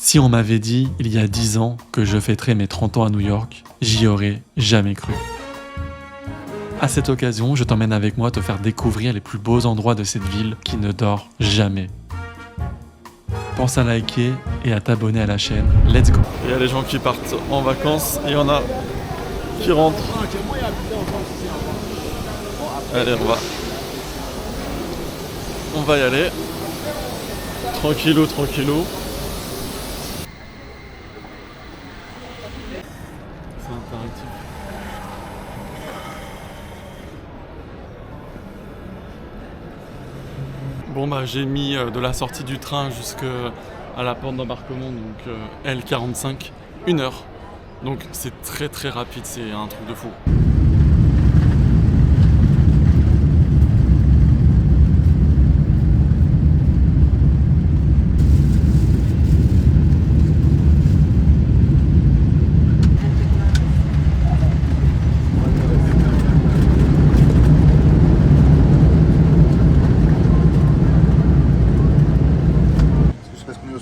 Si on m'avait dit il y a 10 ans que je fêterais mes 30 ans à New York, j'y aurais jamais cru. À cette occasion, je t'emmène avec moi te faire découvrir les plus beaux endroits de cette ville qui ne dort jamais. Pense à liker et à t'abonner à la chaîne. Let's go! Il y a les gens qui partent en vacances et il y en a qui rentrent. Allez, on va y aller. Tranquillou, tranquillou. C'est interactif. Bon bah j'ai mis de la sortie du train jusqu'à la porte d'embarquement, donc L45, 1 heure. Donc c'est très très rapide, c'est un truc de fou.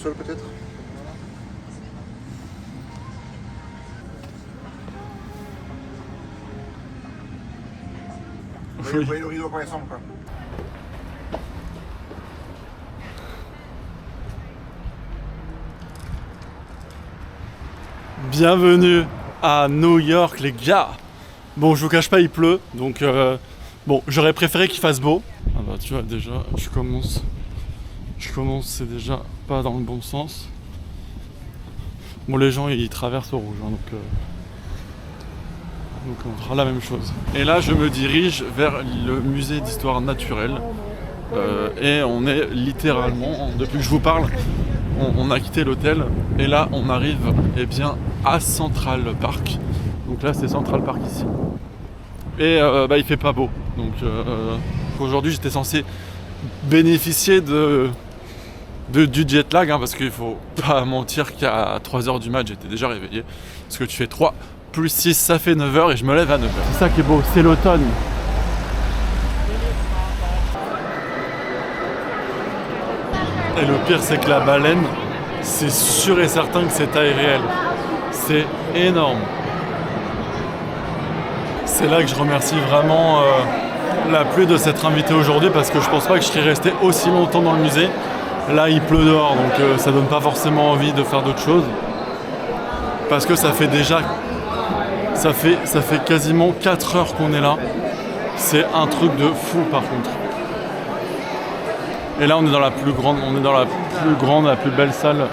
Peut-être. Vous voyez le rideau par exemple, quoi. Bienvenue à New York les gars. Bon, je vous cache pas, il pleut, donc bon, j'aurais préféré qu'il fasse beau. Ah bah tu vois déjà, je commence, c'est déjà pas dans le bon sens. Bon, les gens ils traversent au rouge, hein, donc on fera la même chose. Et là je me dirige vers le musée d'histoire naturelle et on est littéralement, depuis que je vous parle, on a quitté l'hôtel et là on arrive bien à Central Park. Donc là c'est Central Park ici. Et il fait pas beau. Donc aujourd'hui j'étais censé bénéficier du jet lag, hein, parce qu'il faut pas mentir qu'à 3h du mat j'étais déjà réveillé. Parce que tu fais 3 plus 6 ça fait 9h et je me lève à 9h. C'est ça qui est beau, c'est l'automne. Et le pire c'est que la baleine, c'est sûr et certain que c'est taille réelle. C'est énorme. C'est là que je remercie vraiment la pluie de s'être invité aujourd'hui, parce que je pense pas que je serais resté aussi longtemps dans le musée. Là il pleut dehors, donc ça donne pas forcément envie de faire d'autres choses. Parce que ça fait déjà... Ça fait quasiment 4 heures qu'on est là. C'est un truc de fou par contre. Et là on est dans la plus grande, la plus belle salle.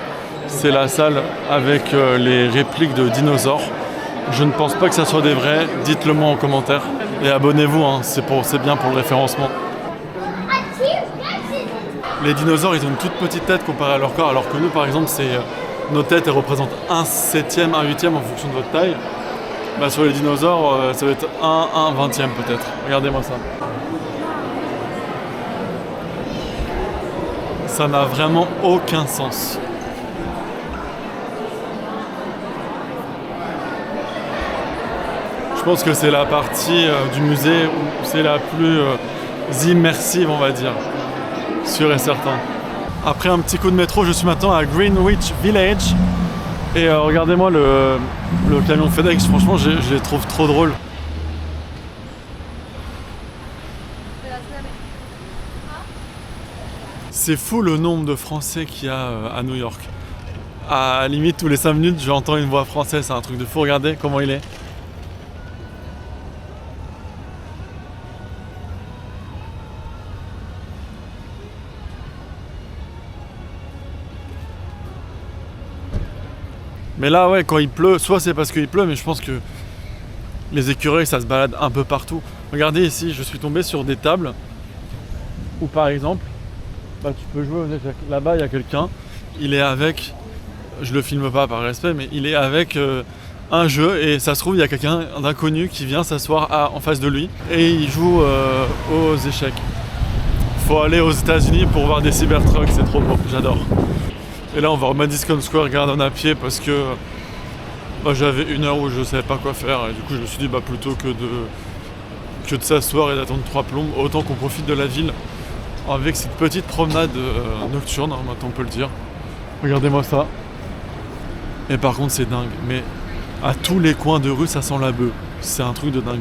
C'est la salle avec les répliques de dinosaures. Je ne pense pas que ça soit des vrais, dites-le moi en commentaire. Et abonnez-vous, hein, c'est bien pour le référencement. Les dinosaures, ils ont une toute petite tête comparée à leur corps, alors que nous, par exemple, nos têtes, elles représentent 1/7, 1/8 en fonction de votre taille. Bah, sur les dinosaures, ça va être 1/20 peut-être. Regardez-moi ça. Ça n'a vraiment aucun sens. Je pense que c'est la partie du musée où c'est la plus immersive, on va dire. Sûr et certain. Après un petit coup de métro, je suis maintenant à Greenwich Village. Et regardez-moi le camion FedEx, franchement je les trouve trop drôles. C'est fou le nombre de Français qu'il y a à New York. À la limite, tous les 5 minutes, j'entends une voix française, c'est un truc de fou. Regardez comment il est. Mais là, ouais, quand il pleut, soit c'est parce qu'il pleut, mais je pense que les écureuils, ça se balade un peu partout. Regardez ici, je suis tombé sur des tables où, par exemple, tu peux jouer aux échecs. Là-bas, il y a quelqu'un, il est avec, je le filme pas par respect, mais il est avec un jeu, et ça se trouve, il y a quelqu'un d'inconnu qui vient s'asseoir en face de lui, et il joue aux échecs. Faut aller aux États-Unis pour voir des Cybertrucks, c'est trop beau, j'adore. Et là on va au Madison Square Garden à pied parce que j'avais 1 heure où je savais pas quoi faire, et du coup je me suis dit plutôt que de s'asseoir et d'attendre 3 plombes, autant qu'on profite de la ville avec cette petite promenade nocturne, hein, maintenant on peut le dire. Regardez-moi ça. Et par contre c'est dingue, mais à tous les coins de rue ça sent la bœuf. C'est un truc de dingue.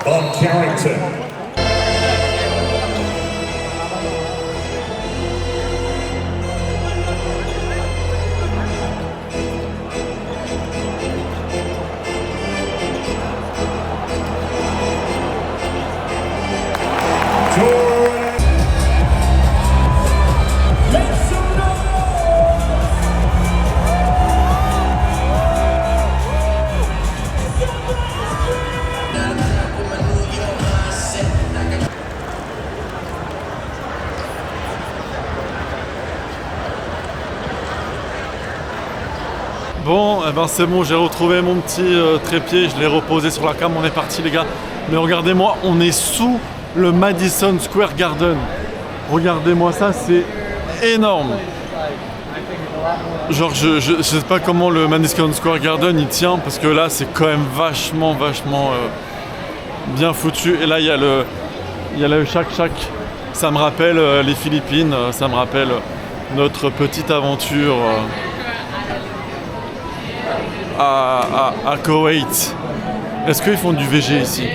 Bob Carrington. Bon, eh ben c'est bon, j'ai retrouvé mon petit trépied, je l'ai reposé sur la cam, on est parti les gars. Mais regardez-moi, on est sous le Madison Square Garden. Regardez-moi ça, c'est énorme. Genre je sais pas comment le Madison Square Garden il tient, parce que là c'est quand même vachement bien foutu. Et là il y a le Shak. Ça me rappelle les Philippines, ça me rappelle notre petite aventure à Koweït. Est-ce qu'ils font du VG ici?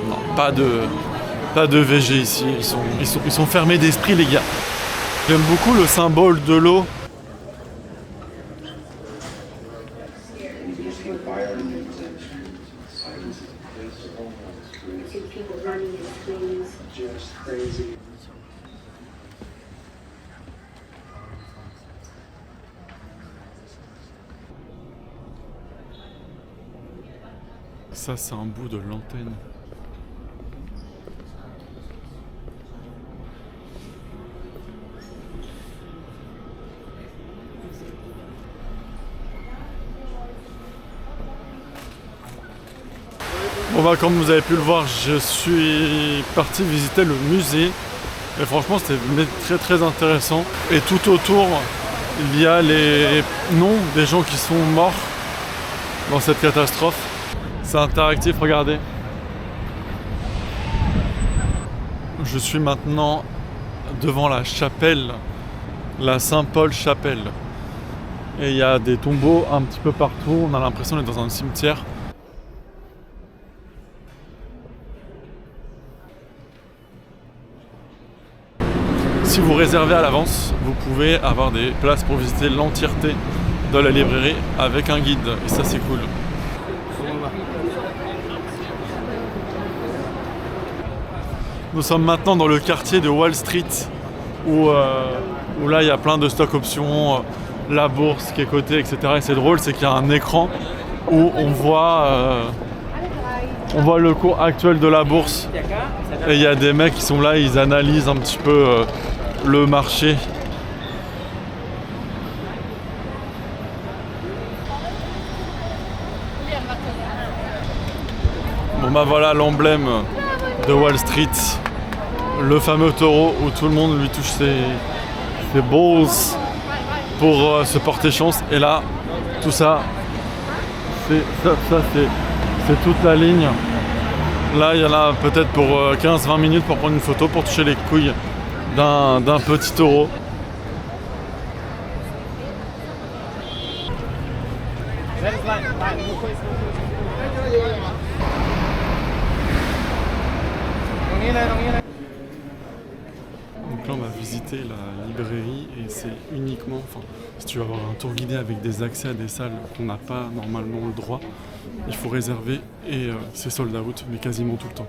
Non, pas de VG ici. Ils sont fermés d'esprit les gars. J'aime beaucoup le symbole de l'eau. Ça c'est un bout de l'antenne. Bon bah comme vous avez pu le voir, je suis parti visiter le musée. Et franchement c'était très intéressant. Et tout autour, il y a les noms des gens qui sont morts dans cette catastrophe. C'est interactif, regardez. Je suis maintenant devant la chapelle, la Saint-Paul chapelle. Et il y a des tombeaux un petit peu partout, on a l'impression d'être dans un cimetière. Si vous réservez à l'avance, vous pouvez avoir des places pour visiter l'entièreté de la librairie avec un guide. Et ça c'est cool. Nous sommes maintenant dans le quartier de Wall Street où là il y a plein de stock options, la bourse qui est cotée, etc. Et c'est drôle, c'est qu'il y a un écran où on voit le cours actuel de la bourse. Et il y a des mecs qui sont là, ils analysent un petit peu le marché. Bon bah voilà l'emblème de Wall Street, le fameux taureau où tout le monde lui touche ses balls pour se porter chance. Et là, tout ça, c'est toute la ligne Là, il y en a peut-être pour 15-20 minutes pour prendre une photo, pour toucher les couilles d'un petit taureau. Donc là on va visiter la librairie et c'est uniquement, enfin si tu veux avoir un tour guidé avec des accès à des salles qu'on n'a pas normalement le droit, il faut réserver et c'est sold out mais quasiment tout le temps.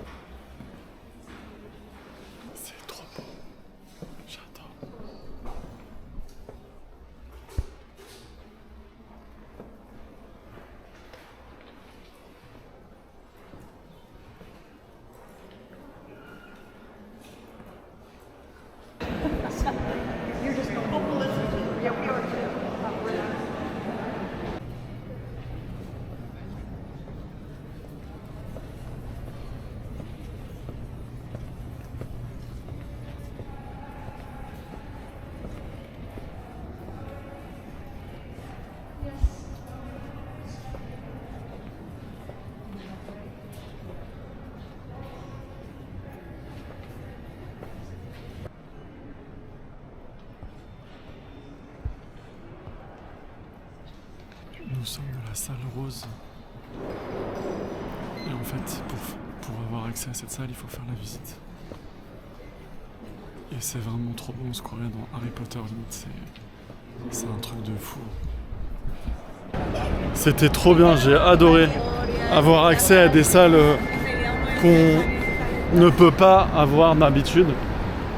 C'est trop beau, j'adore. Nous sommes dans la salle rose. Et en fait, pour avoir accès à cette salle, il faut faire la visite. Et c'est vraiment trop bon, on se croirait dans Harry Potter, limite. C'est un truc de fou. C'était trop bien, j'ai adoré avoir accès à des salles qu'on ne peut pas avoir d'habitude.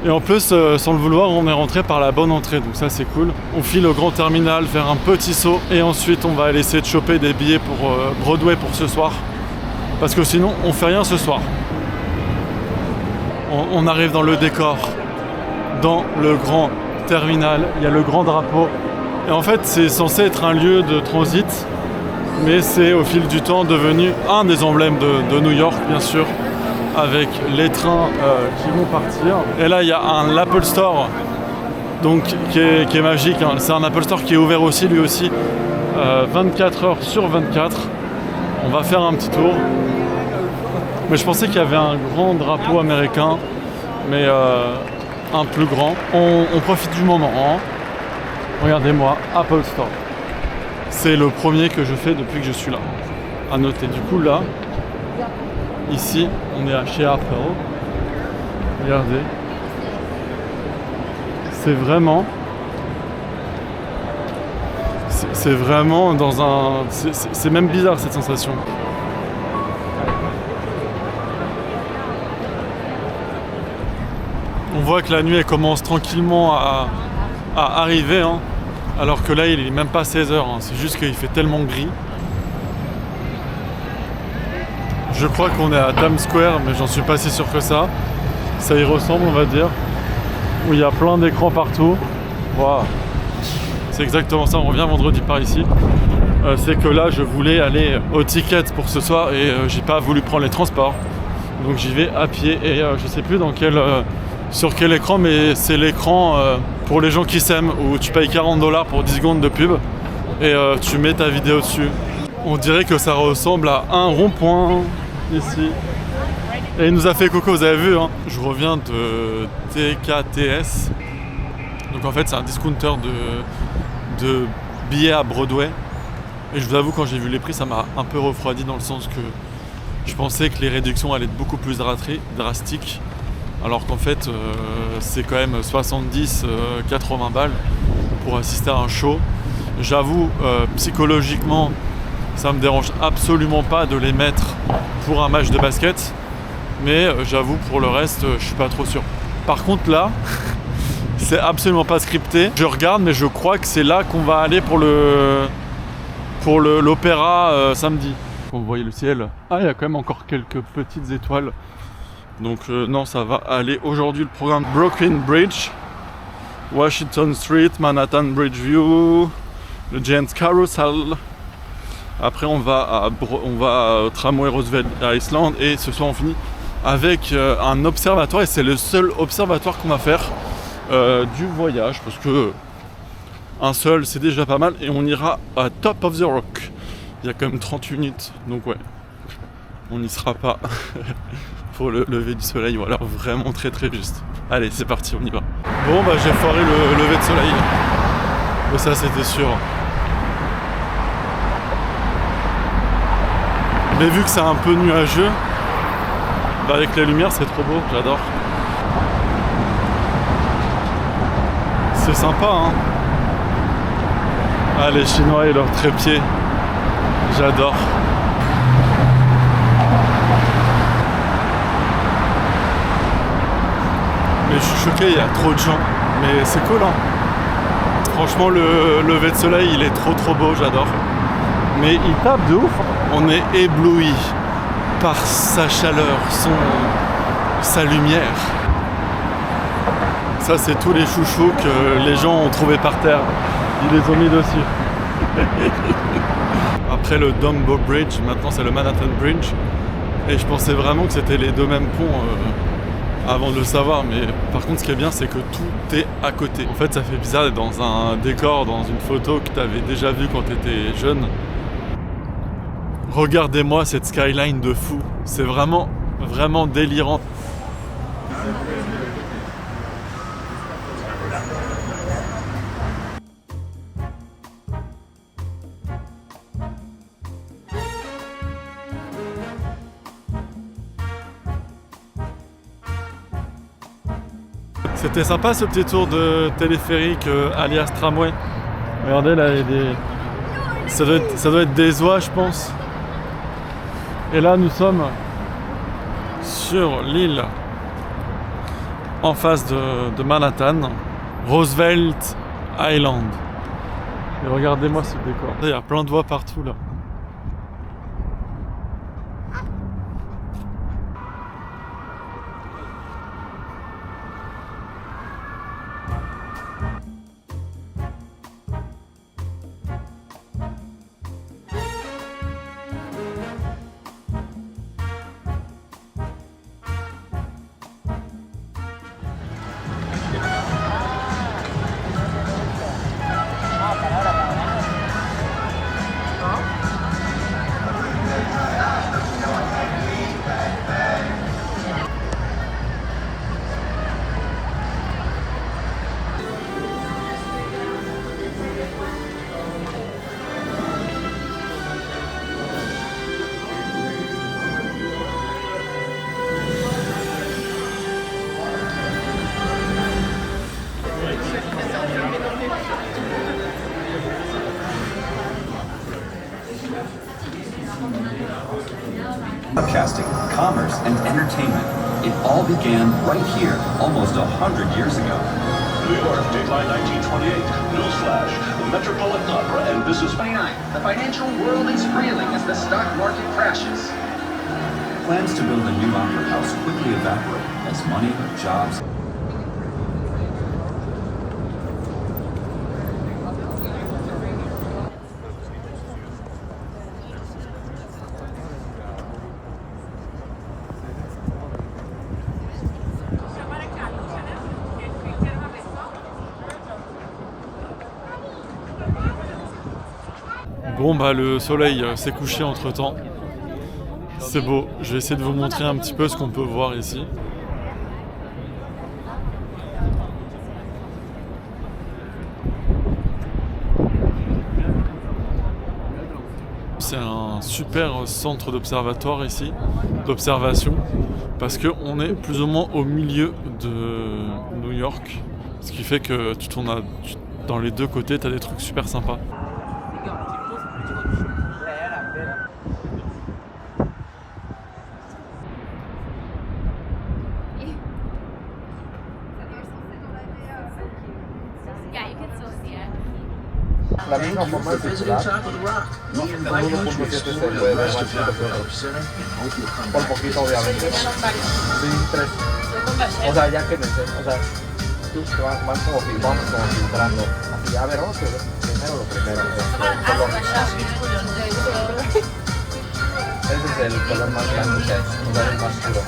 Et en plus, sans le vouloir, on est rentré par la bonne entrée, donc ça c'est cool. On file au grand terminal, faire un petit saut, et ensuite on va aller essayer de choper des billets pour Broadway pour ce soir. Parce que sinon, on fait rien ce soir. On arrive dans le décor, dans le grand terminal, il y a le grand drapeau. Et en fait, c'est censé être un lieu de transit, mais c'est au fil du temps devenu un des emblèmes de New York, bien sûr, avec les trains qui vont partir. Et là, il y a l'Apple Store, donc, qui est magique. Hein. C'est un Apple Store qui est ouvert aussi, lui aussi, 24 heures sur 24. On va faire un petit tour. Mais je pensais qu'il y avait un grand drapeau américain, mais un plus grand. On profite du moment. Hein. Regardez-moi, Apple Store. C'est le premier que je fais depuis que je suis là. À noter. Du coup, là, ici, on est chez Apple. Regardez. C'est vraiment dans un... C'est même bizarre cette sensation. On voit que la nuit elle commence tranquillement à arriver, hein, alors que là il est même pas 16h, hein, c'est juste qu'il fait tellement gris. Je crois qu'on est à Times Square, mais j'en suis pas si sûr que ça. Ça y ressemble, on va dire. Où il y a plein d'écrans partout. Wow. C'est exactement ça, on revient vendredi par ici. C'est que là je voulais aller au Ticket pour ce soir et j'ai pas voulu prendre les transports. Donc j'y vais à pied et je sais plus dans sur quel écran, mais c'est l'écran pour les gens qui s'aiment où tu payes $40 pour 10 secondes de pub et tu mets ta vidéo dessus. On dirait que ça ressemble à un rond-point ici. Et il nous a fait coco, vous avez vu, hein. Je reviens de TKTS. Donc en fait c'est un discounter de billets à Broadway. Et je vous avoue, quand j'ai vu les prix, ça m'a un peu refroidi dans le sens que je pensais que les réductions allaient être beaucoup plus drastiques. Alors qu'en fait, c'est quand même 70-80 balles pour assister à un show. J'avoue, psychologiquement, ça me dérange absolument pas de les mettre pour un match de basket. Mais j'avoue, pour le reste, je suis pas trop sûr. Par contre, là, c'est absolument pas scripté. Je regarde, mais je crois que c'est là qu'on va aller pour l'opéra samedi. Vous voyez le ciel. Ah, il y a quand même encore quelques petites étoiles. Donc non, ça va aller. Aujourd'hui, le programme Brooklyn Bridge, Washington Street, Manhattan Bridge View, le Giant Carousel. Après, on va au tramway Roosevelt Island et ce soir, on finit avec un observatoire. Et c'est le seul observatoire qu'on va faire du voyage parce que un seul, c'est déjà pas mal. Et on ira à Top of the Rock. Il y a quand même 30 minutes, donc ouais. on n'y sera pas pour le lever du soleil, ou alors vraiment très très juste. Allez, c'est parti, on y va. Bon, bah j'ai foiré le lever de soleil. Mais ça, c'était sûr. Mais vu que c'est un peu nuageux, bah avec les lumières, c'est trop beau, j'adore. C'est sympa, hein. Ah, les Chinois et leurs trépieds, j'adore. Mais je suis choqué, il y a trop de gens. Mais c'est cool, hein. Franchement, le lever de soleil, il est trop beau, j'adore. Mais il tape de ouf. On est ébloui par sa chaleur, sa lumière. Ça, c'est tous les chouchous que les gens ont trouvés par terre. Ils les ont mis dessus. Après le Dumbo Bridge, maintenant c'est le Manhattan Bridge. Et je pensais vraiment que c'était les deux mêmes ponts avant de le savoir. Mais par contre, ce qui est bien, c'est que tout est à côté. En fait, ça fait bizarre d'être dans un décor, dans une photo que tu avais déjà vue quand tu étais jeune. Regardez-moi cette skyline de fou. C'est vraiment délirant. C'était sympa ce petit tour de téléphérique alias tramway. Regardez là, il y a des... ça doit être des oies, je pense. Et là, nous sommes sur l'île en face de Manhattan, Roosevelt Island. Et regardez-moi ce décor. Il y a plein de voies partout là. Broadcasting, commerce, and entertainment. It all began right here, almost 100 years ago. New York, Dateline 1928. Newsflash. The Metropolitan Opera and Business... 29. The financial world is reeling as the stock market crashes. Plans to build a new opera house quickly evaporate as money, jobs... Bon bah le soleil s'est couché entre temps. C'est beau, je vais essayer de vous montrer un petit peu ce qu'on peut voir ici. C'est un super centre d'observatoire ici, d'observation, parce qu'on est plus ou moins au milieu de New York, ce qui fait que dans les deux côtés, tu as des trucs super sympas. La misma forma de circular, 1.7 se puede ver más por poquito obviamente, ¿no? Sí, 3. O sea, ya que van como filtrando. Así, a ver, vamos a ver primero lo primero. Ese es el color más grande que hay, o sea, el más puro.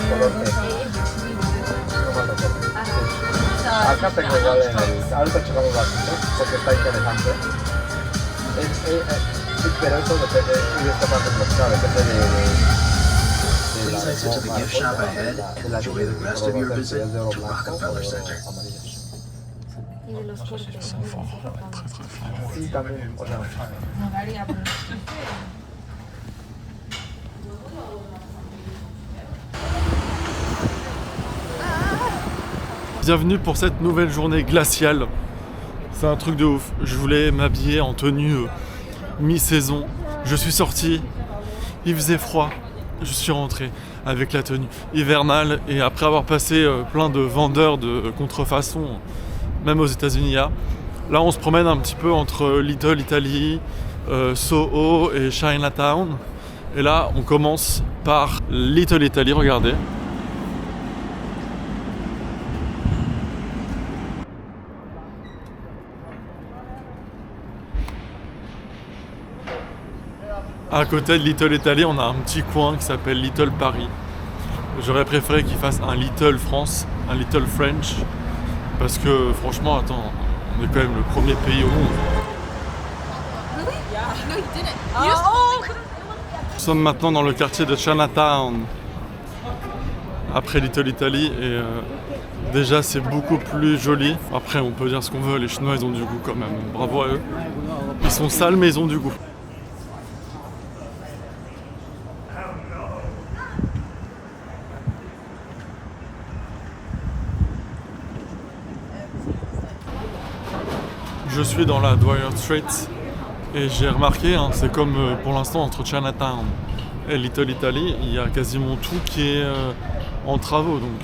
Color T. No me recuerdo. Acá tengo igual ahorita checamos bastante porque está interesante. Sí, pero eso depende, y esta parte claro, depende Please exit to the gift shop ahead and enjoy the rest of your visit to Rockefeller Center. Y de los cortes. Sí, también, o sea, No varía, pero... Bienvenue pour cette nouvelle journée glaciale. C'est un truc de ouf. Je voulais m'habiller en tenue mi-saison. Je suis sorti, il faisait froid. Je suis rentré avec la tenue hivernale et après avoir passé plein de vendeurs de contrefaçon, même aux États-Unis, là on se promène un petit peu entre Little Italy, Soho et Chinatown. Et là on commence par Little Italy, regardez. À côté de Little Italy, on a un petit coin qui s'appelle Little Paris. J'aurais préféré qu'ils fassent un Little France, un Little French, parce que franchement, attends, on est quand même le premier pays au monde. Nous sommes maintenant dans le quartier de Chinatown, après Little Italy, et déjà c'est beaucoup plus joli. Après, on peut dire ce qu'on veut, les Chinois ils ont du goût quand même, bravo à eux. Ils sont sales mais ils ont du goût. Je suis dans la Dwyer Street et j'ai remarqué, c'est comme pour l'instant entre Chinatown et Little Italy, il y a quasiment tout qui est en travaux, donc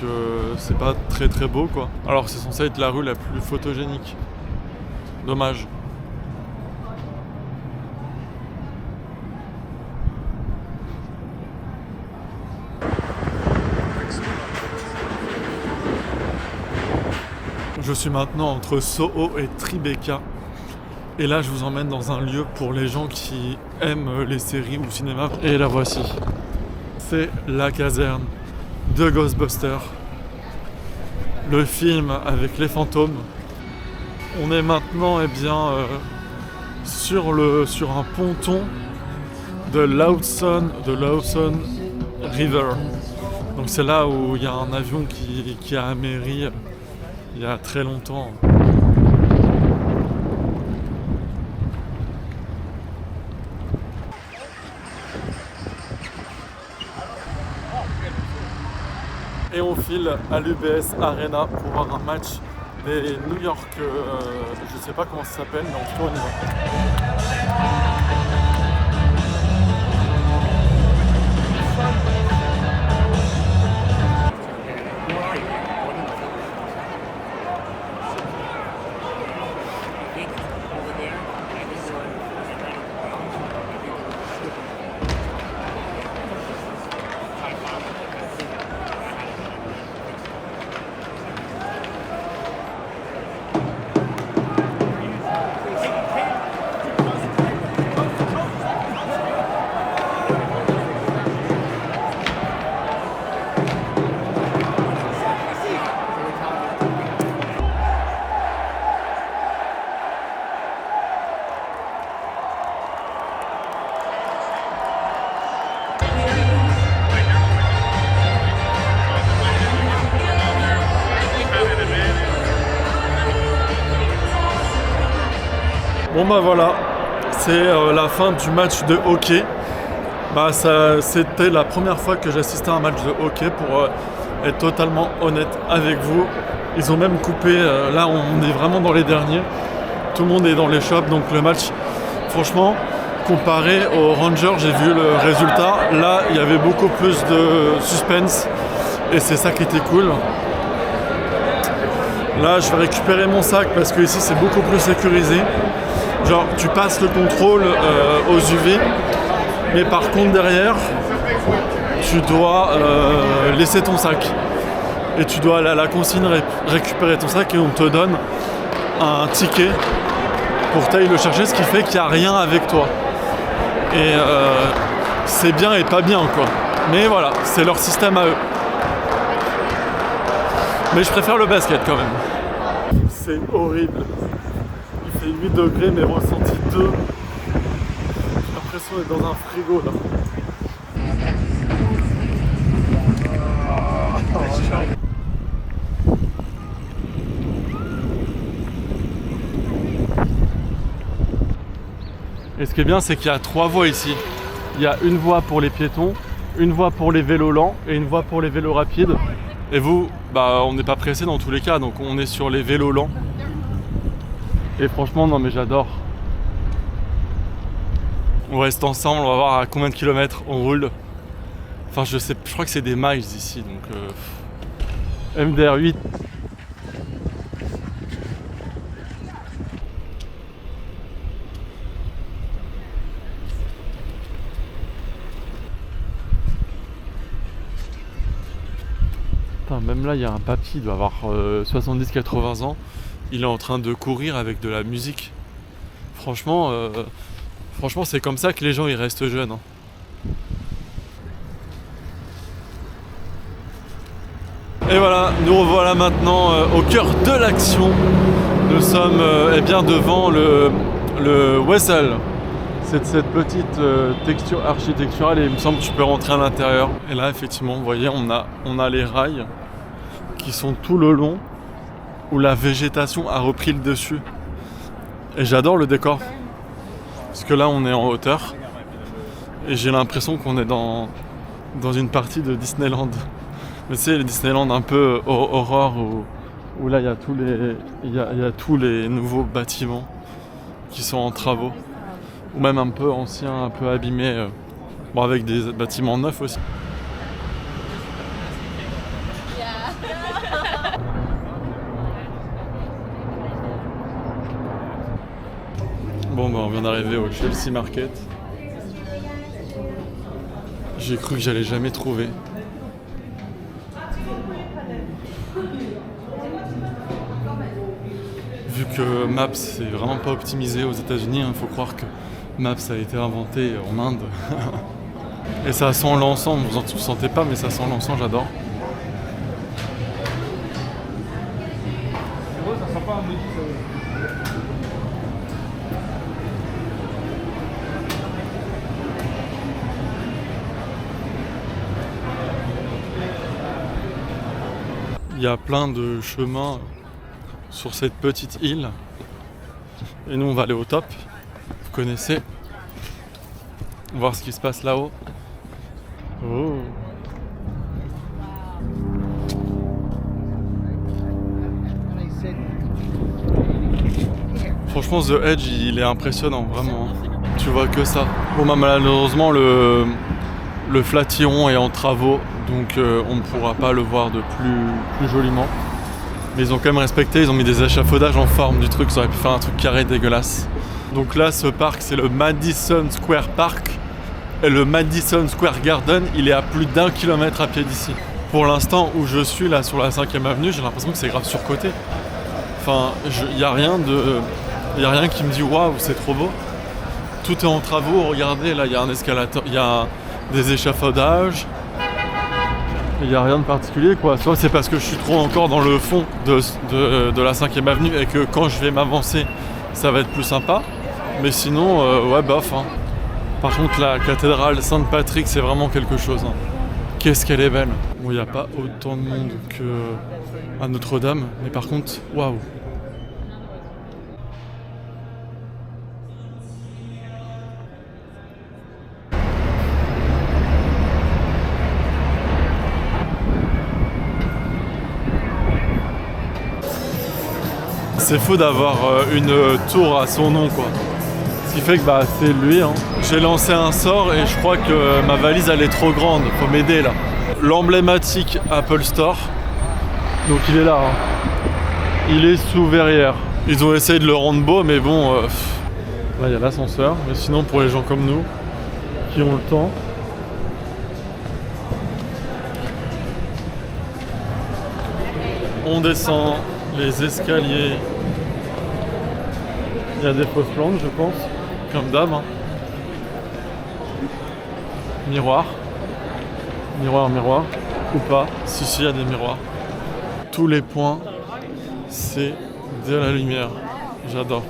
c'est pas très très beau quoi. Alors c'est censé être la rue la plus photogénique. Dommage. Je suis maintenant entre Soho et Tribeca. Et là, je vous emmène dans un lieu pour les gens qui aiment les séries ou le cinéma. Et la voici. C'est la caserne de Ghostbusters. Le film avec les fantômes. On est maintenant sur un ponton de Lawson River. Donc c'est là où il y a un avion qui a améri il y a très longtemps. Et on file à l'UBS Arena pour voir un match des New York, je sais pas comment ça s'appelle, mais en tout cas on y va. Bon bah voilà, c'est la fin du match de hockey. C'était la première fois que j'assistais à un match de hockey, pour être totalement honnête avec vous. Ils ont même coupé, là on est vraiment dans les derniers, tout le monde est dans les shops, donc le match, franchement, comparé aux Rangers, j'ai vu le résultat, là il y avait beaucoup plus de suspense et c'est ça qui était cool. Là je vais récupérer mon sac parce que ici c'est beaucoup plus sécurisé. Genre tu passes le contrôle aux UV, mais par contre derrière tu dois laisser ton sac et tu dois aller à la consigne récupérer ton sac et on te donne un ticket pour t'aller le chercher, ce qui fait qu'il n'y a rien avec toi. Et c'est bien et pas bien quoi. Mais voilà, c'est leur système à eux. Mais je préfère le basket quand même. C'est horrible. Il fait 8 degrés mais ressenti 2. l'impression d'être dans un frigo là. Et ce qui est bien, c'est qu'il y a 3 voies ici. Il y a une voie pour les piétons, une voie pour les vélos lents et une voie pour les vélos rapides. Et vous, bah on n'est pas pressé dans tous les cas, donc on est sur les vélos lents. Et franchement, non mais j'adore. On reste ensemble, on va voir à combien de kilomètres on roule. Enfin je sais, je crois que c'est des miles ici, donc MDR 8. Putain, même là il y a un papy, il doit avoir 70-80 ans. Il est en train de courir avec de la musique. Franchement, c'est comme ça que les gens ils restent jeunes. Hein. Et voilà, nous revoilà maintenant au cœur de l'action. Nous sommes eh bien devant le Wessel. C'est cette petite texture architecturale et il me semble que tu peux rentrer à l'intérieur. Et là effectivement, vous voyez, on a les rails qui sont tout le long où la végétation a repris le dessus. Et j'adore le décor. Parce que là on est en hauteur et j'ai l'impression qu'on est dans une partie de Disneyland. Mais tu sais, le Disneyland un peu horreur où là il y a tous les nouveaux bâtiments qui sont en travaux. Ou même un peu anciens, un peu abîmés. Bon, avec des bâtiments neufs aussi. Bon, bah on vient d'arriver au Chelsea Market. J'ai cru que j'allais jamais trouver. Vu que Maps c'est vraiment pas optimisé aux États-Unis, il faut croire que Maps a été inventé en Inde. Et ça sent l'encens, vous en sentez pas, mais ça sent l'encens, j'adore. Il y a plein de chemins sur cette petite île. Et nous on va aller au top. Vous connaissez. Voir ce qui se passe là-haut. Oh. Franchement The Edge il est impressionnant, vraiment. Tu vois que ça. Bon bah malheureusement le Flatiron est en travaux, donc on ne pourra pas le voir de plus joliment. Mais ils ont quand même respecté, ils ont mis des échafaudages en forme du truc, ça aurait pu faire un truc carré dégueulasse. Donc là ce parc c'est le Madison Square Park et le Madison Square Garden il est à plus d'1 kilomètre à pied d'ici. Pour l'instant où je suis là sur la 5e avenue, j'ai l'impression que c'est grave surcoté. Enfin, il y a rien qui me dit waouh c'est trop beau. Tout est en travaux, regardez là il y a un escalator, il y a des échafaudages. Il n'y a rien de particulier quoi, soit c'est parce que je suis trop encore dans le fond de la 5e avenue et que quand je vais m'avancer ça va être plus sympa, mais sinon ouais bof hein. Par contre la cathédrale Saint-Patrick c'est vraiment quelque chose hein. Qu'est-ce qu'elle est belle. Bon il n'y a pas autant de monde qu'à Notre-Dame, mais par contre waouh. C'est fou d'avoir une tour à son nom quoi. Ce qui fait que bah c'est lui hein. J'ai lancé un sort et je crois que ma valise elle est trop grande, faut m'aider là. L'emblématique Apple Store. Donc il est là hein. Il est sous verrière. Ils ont essayé de le rendre beau mais bon là il y a l'ascenseur, mais sinon pour les gens comme nous qui ont le temps. On descend les escaliers. Il y a des fausses plantes, je pense, comme d'hab. Hein. Miroir. Miroir, miroir. Ou pas. Si, il y a des miroirs. Tous les points, c'est de la lumière. J'adore.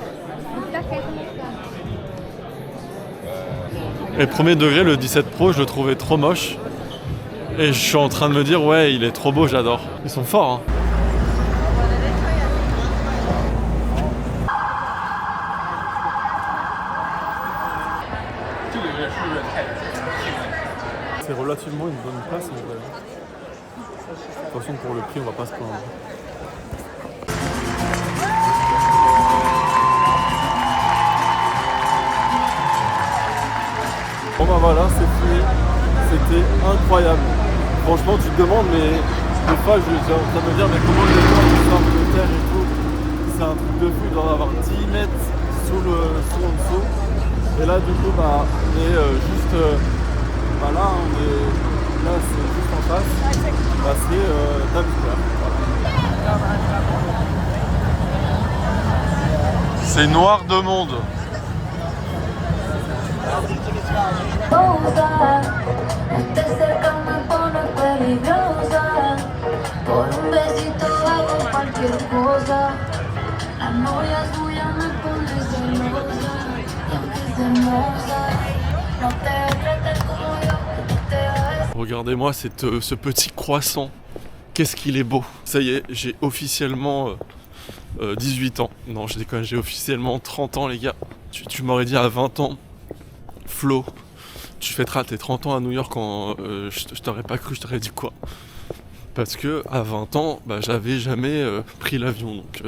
Et premier degré, le 17 Pro, je le trouvais trop moche. Et je suis en train de me dire, ouais, il est trop beau, j'adore. Ils sont forts, hein. C'est relativement une bonne place en vrai. De toute façon, pour le prix, on va pas se plaindre. Bon bah voilà, c'est fini. C'était incroyable. Franchement, tu te demandes, mais des fois, je suis en train de me dire, mais comment les gens sortent de terre et tout. C'est un truc de fou, il doit avoir 10 mètres sous en dessous. Et là, du coup, bah, on est juste... bah là, là, c'est juste en face. Bah, c'est Times Square. Voilà. C'est noir de monde. Regardez-moi ce petit croissant. Qu'est-ce qu'il est beau. Ça y est, j'ai officiellement 18 ans. Non, je déconne, j'ai officiellement 30 ans, les gars. Tu m'aurais dit à 20 ans, Flo, tu fêteras tes 30 ans à New York quand je t'aurais pas cru, je t'aurais dit quoi? Parce que à 20 ans, bah, j'avais jamais pris l'avion. Donc,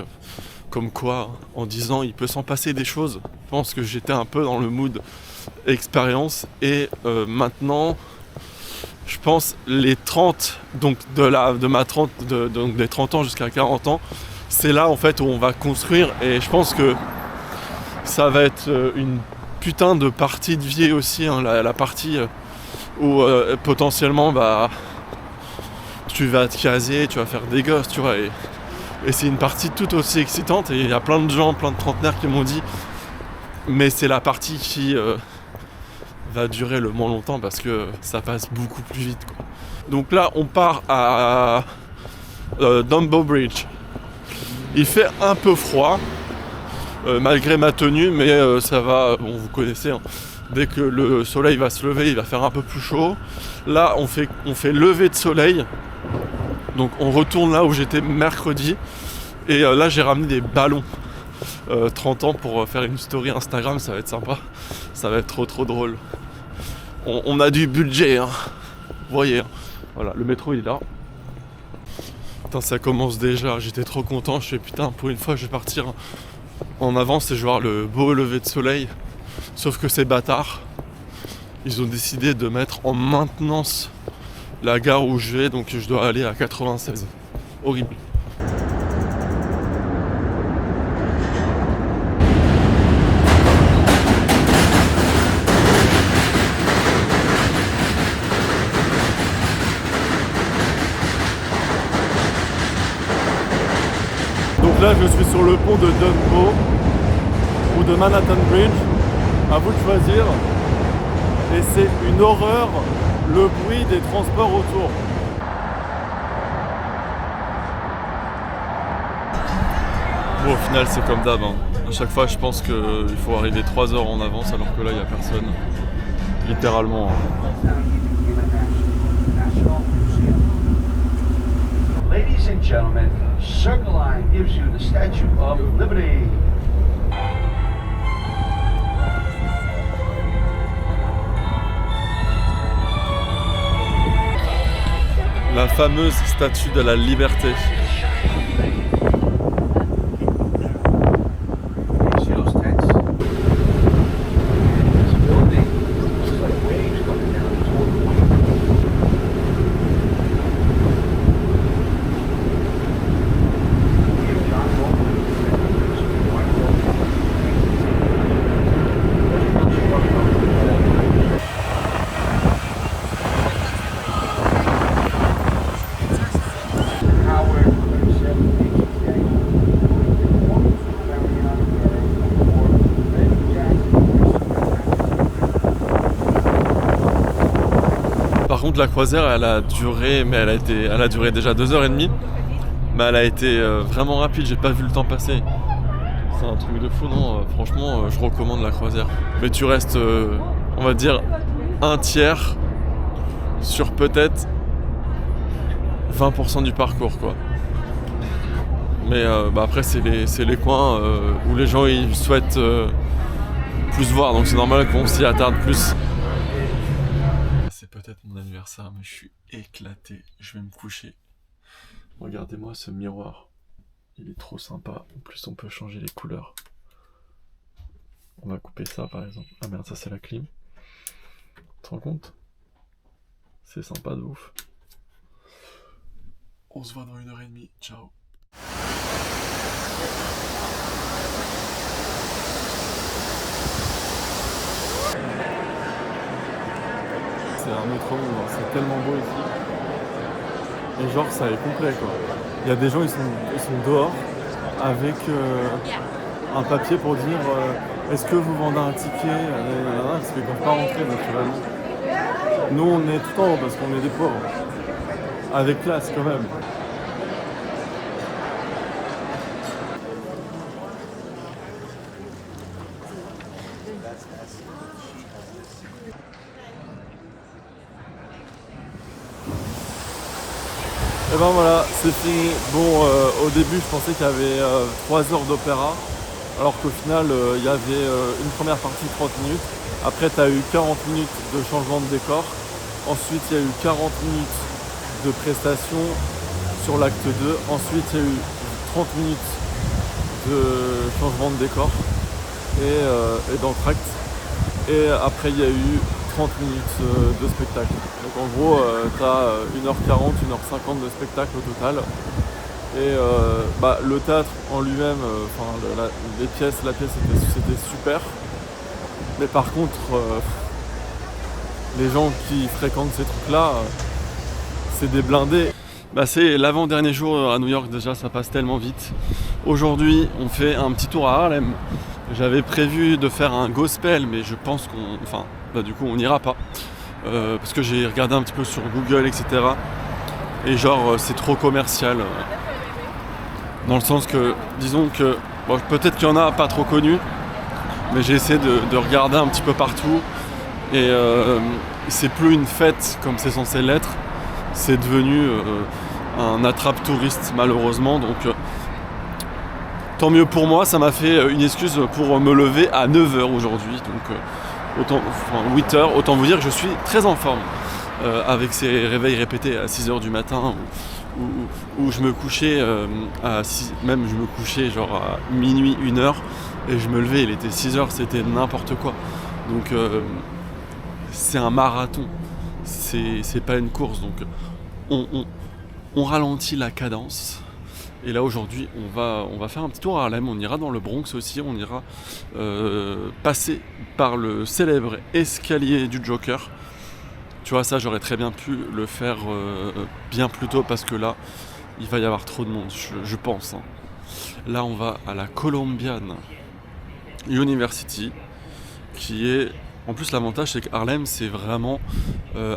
comme quoi, en 10 ans, il peut s'en passer des choses. Je pense que j'étais un peu dans le mood expérience. Et maintenant, je pense les 30, donc donc des 30 ans jusqu'à 40 ans, c'est là en fait où on va construire. Et je pense que ça va être une putain de partie de vie aussi, hein, la partie où potentiellement bah tu vas te caser, tu vas faire des gosses, tu vois, et c'est une partie tout aussi excitante. Et il y a plein de gens, plein de trentenaires qui m'ont dit, mais c'est la partie qui va durer le moins longtemps parce que ça passe beaucoup plus vite, quoi. Donc là on part à Dumbo Bridge. Il fait un peu froid malgré ma tenue, mais ça va, bon, vous connaissez, hein. Dès que le soleil va se lever, il va faire un peu plus chaud. Là on fait lever de soleil. Donc on retourne là où j'étais mercredi. Et là j'ai ramené des ballons 30 ans pour faire une story Instagram. Ça va être sympa. Ça va être trop drôle. On a du budget, hein. Vous voyez, hein. Voilà, le métro il est là. Putain, ça commence déjà. J'étais trop content. Je fais putain, pour une fois je vais partir en avance et je vais voir le beau lever de soleil. Sauf que ces bâtards, ils ont décidé de mettre en maintenance la gare où je vais, donc je dois aller à 96. Horrible. Donc là je suis sur le pont de Dumbo ou de Manhattan Bridge, à vous de choisir. Et c'est une horreur, le bruit des transports autour. Bon, au final c'est comme d'hab, hein. À chaque fois je pense qu'il faut arriver 3 heures en avance alors que là il n'y a personne. Littéralement, hein. Ladies and gentlemen, Circle Line gives you the Statue of Liberty. La fameuse statue de la liberté. See those tents? It's a building. It's like waves coming down. It's Par contre la croisière elle a duré, mais elle a duré déjà 2h30. Mais elle a été vraiment rapide, j'ai pas vu le temps passer. C'est un truc de fou, non, franchement je recommande la croisière. Mais tu restes on va dire, un tiers sur peut-être 20% du parcours, quoi. Mais après, c'est les coins où les gens ils souhaitent plus voir, donc c'est normal qu'on s'y attarde plus. C'est peut-être mon anniversaire, mais je suis éclaté. Je vais me coucher. Regardez-moi ce miroir. Il est trop sympa. En plus, on peut changer les couleurs. On va couper ça, par exemple. Ah merde, ça c'est la clim. Tu te rends compte? C'est sympa de ouf. On se voit dans 1h30. Ciao. C'est un autre monde, c'est tellement beau ici. Et genre ça est complet quoi. Il y a des gens, ils sont dehors avec un papier pour dire est-ce que vous vendez un ticket, parce qu'ils ne peuvent pas rentrer naturellement. Nous on est tout en haut parce qu'on est des pauvres. Avec classe quand même. Et ben voilà, c'est fini. Bon, au début, je pensais qu'il y avait 3 heures d'opéra, alors qu'au final, il y avait une première partie de 30 minutes. Après, tu as eu 40 minutes de changement de décor. Ensuite, il y a eu 40 minutes de prestations sur l'acte 2. Ensuite, il y a eu 30 minutes de changement de décor et d'entracte. Et après, il y a eu 30 minutes de spectacle. Donc en gros, tu as 1h40, 1h50 de spectacle au total. Et le théâtre en lui-même, la pièce c'était super. Mais par contre, les gens qui fréquentent ces trucs-là, c'est des blindés. C'est l'avant-dernier jour à New York, déjà ça passe tellement vite. Aujourd'hui, on fait un petit tour à Harlem. J'avais prévu de faire un gospel, mais je pense du coup on n'ira pas. Parce que j'ai regardé un petit peu sur Google, etc. Et genre c'est trop commercial. Dans le sens que, disons que, peut-être qu'il y en a pas trop connus, mais j'ai essayé de regarder un petit peu partout. Et c'est plus une fête comme c'est censé l'être. C'est devenu un attrape-touriste malheureusement. Donc tant mieux pour moi, ça m'a fait une excuse pour me lever à 9h aujourd'hui. Donc 8h, autant vous dire que je suis très en forme. Avec ces réveils répétés à 6h du matin où je me couchais même je me couchais genre à minuit, 1h et je me levais, il était 6h, c'était n'importe quoi. Donc c'est un marathon, c'est pas une course, donc on ralentit la cadence. Et là aujourd'hui on va faire un petit tour à Harlem, on ira dans le Bronx aussi, on ira passer par le célèbre escalier du Joker. Tu vois, ça j'aurais très bien pu le faire bien plus tôt parce que là il va y avoir trop de monde, je pense. Là on va à la Columbian University qui est... En plus l'avantage c'est que Harlem c'est vraiment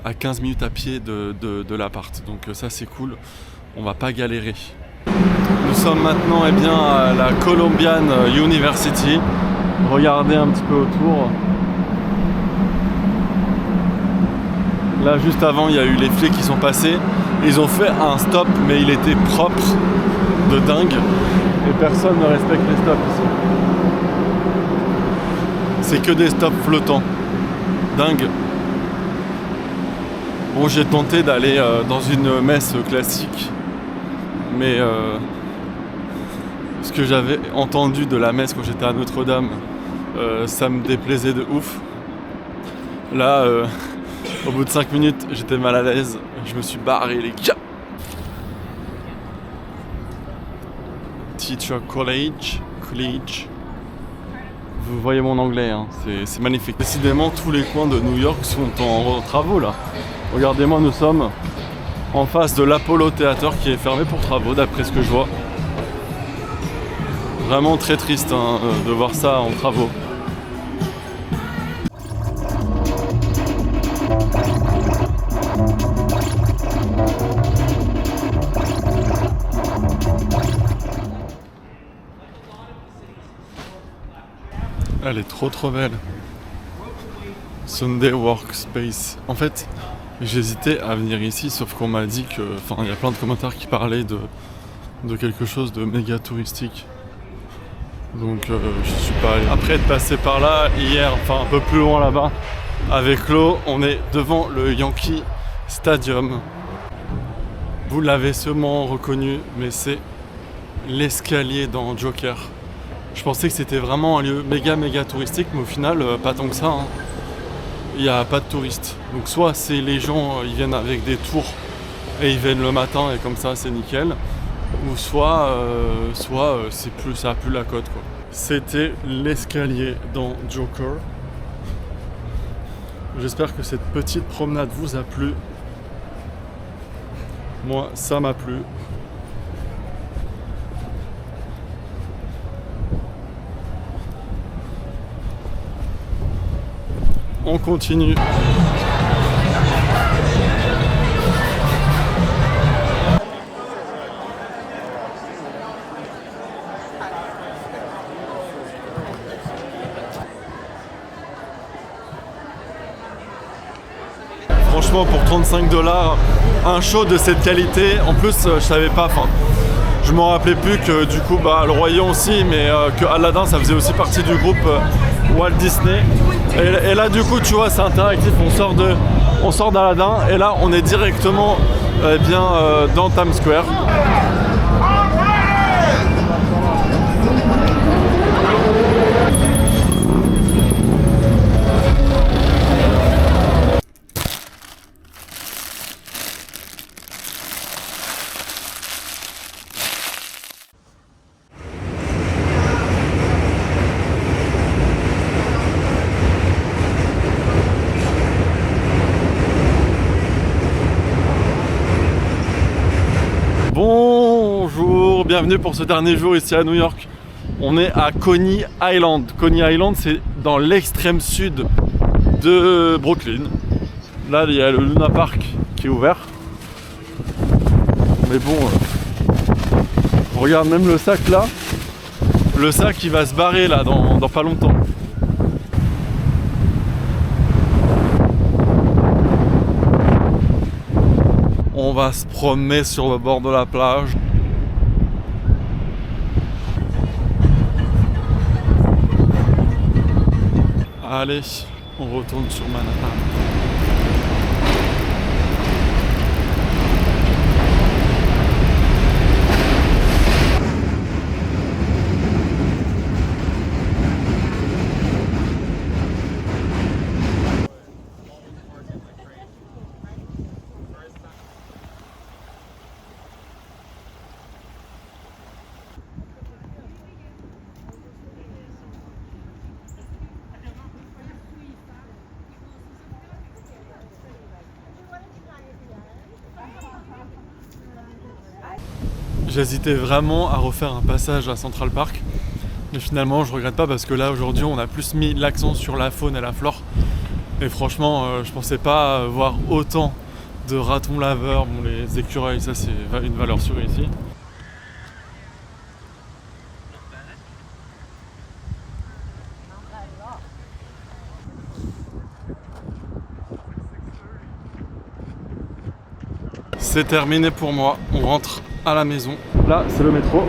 à 15 minutes à pied de l'appart. Donc ça c'est cool, on va pas galérer. Nous sommes maintenant à la Columbian University. Regardez un petit peu autour. Là juste avant il y a eu les flics qui sont passés. Ils ont fait un stop mais il était propre de dingue. Et personne ne respecte les stops ici. C'est que des stops flottants. Dingue. Bon, j'ai tenté d'aller dans une messe classique. Mais ce que j'avais entendu de la messe quand j'étais à Notre-Dame, ça me déplaisait de ouf. Là, au bout de 5 minutes, j'étais mal à l'aise. Je me suis barré les gars. Teacher College. Vous voyez mon anglais, hein, c'est magnifique. Décidément, tous les coins de New York sont en travaux là. Regardez-moi, nous sommes en face de l'Apollo Theater qui est fermé pour travaux, d'après ce que je vois. Vraiment très triste de voir ça en travaux. Elle est trop belle. Sunday Workspace. En fait, j'hésitais à venir ici, sauf qu'on m'a dit que... Enfin, il y a plein de commentaires qui parlaient de quelque chose de méga touristique. Donc je suis pas allé. Après être passé par là hier, enfin un peu plus loin là-bas, avec l'eau, on est devant le Yankee Stadium. Vous l'avez sûrement reconnu, mais c'est l'escalier dans Joker. Je pensais que c'était vraiment un lieu méga touristique, mais au final, pas tant que ça. Hein. Il n'y a pas de touristes. Donc soit c'est les gens, ils viennent avec des tours et ils viennent le matin et comme ça c'est nickel. Ou soit c'est plus, ça a plus la cote quoi. C'était l'escalier dans Joker. J'espère que cette petite promenade vous a plu. Moi, ça m'a plu. On continue. Franchement, pour 35 $, un show de cette qualité, en plus je savais pas, enfin je m'en rappelais plus que du coup le Roi Lion aussi, mais que Aladdin ça faisait aussi partie du groupe Walt Disney. Et là du coup tu vois c'est interactif, on sort d'Aladdin et là on est directement dans Times Square. Bonjour, bienvenue pour ce dernier jour ici à New York. On est à Coney Island. Coney Island, c'est dans l'extrême sud de Brooklyn. Là, il y a le Luna Park qui est ouvert. Mais bon, regarde même le sac là. Le sac il va se barrer là dans pas longtemps. On va se promener sur le bord de la plage. Allez, on retourne sur Manhattan. J'hésitais vraiment à refaire un passage à Central Park, mais finalement je regrette pas parce que là aujourd'hui on a plus mis l'accent sur la faune et la flore. Et franchement je pensais pas voir autant de ratons laveurs. Bon, les écureuils ça c'est une valeur sûre ici. C'est terminé pour moi, on rentre à la maison. Là, c'est le métro.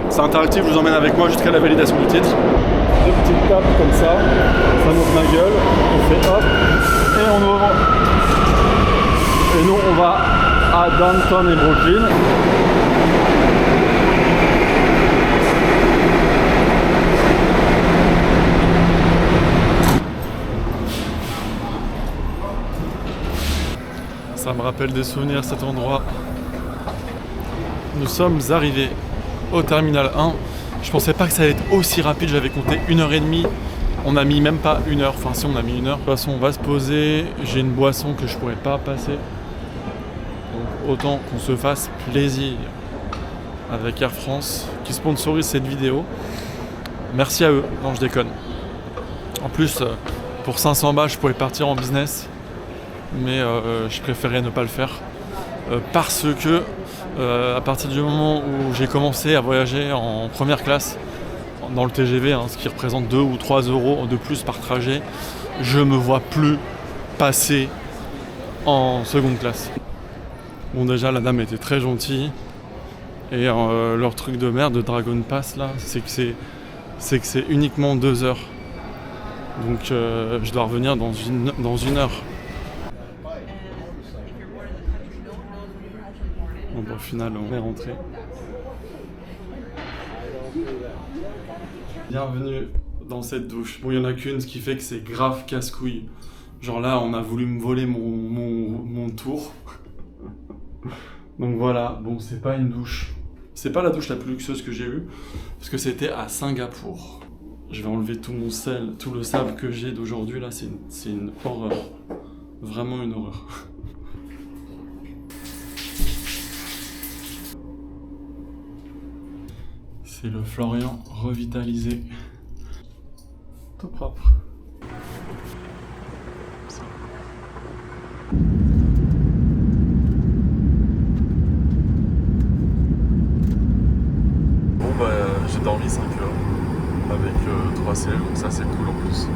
C'est interactif, je vous emmène avec moi jusqu'à la validation du titre. Deux petites tapes comme ça monte ma gueule, on fait hop, et on ouvre. Et nous, on va à Downtown et Brooklyn. Ça me rappelle des souvenirs cet endroit. Nous sommes arrivés au terminal 1. Je pensais pas que ça allait être aussi rapide, j'avais compté 1h30. On a mis même pas 1 heure, enfin si on a mis 1 heure. De toute façon on va se poser, j'ai une boisson que je pourrais pas passer. Donc autant qu'on se fasse plaisir avec Air France qui sponsorise cette vidéo. Merci à eux, non je déconne. En plus pour 500 balles je pourrais partir en business. Mais je préférais ne pas le faire parce que à partir du moment où j'ai commencé à voyager en première classe dans le TGV, hein, ce qui représente 2 ou 3 euros de plus par trajet, je me vois plus passer en seconde classe. Bon, déjà la dame était très gentille et leur truc de merde de Dragon Pass là, c'est que c'est uniquement 2 heures. Donc je dois revenir dans une heure. Bon, au final, on est rentré. Bienvenue dans cette douche. Bon, il n'y en a qu'une, ce qui fait que c'est grave casse-couille. Genre là, on a voulu me voler mon tour. Donc voilà, bon, c'est pas une douche. C'est pas la douche la plus luxueuse que j'ai eue, parce que c'était à Singapour. Je vais enlever tout mon sel, tout le sable que j'ai d'aujourd'hui, là, c'est une horreur. Vraiment une horreur. C'est le Florian revitalisé. Tout propre. Bon bah j'ai dormi 5 heures avec 3 selles, donc ça c'est cool en plus.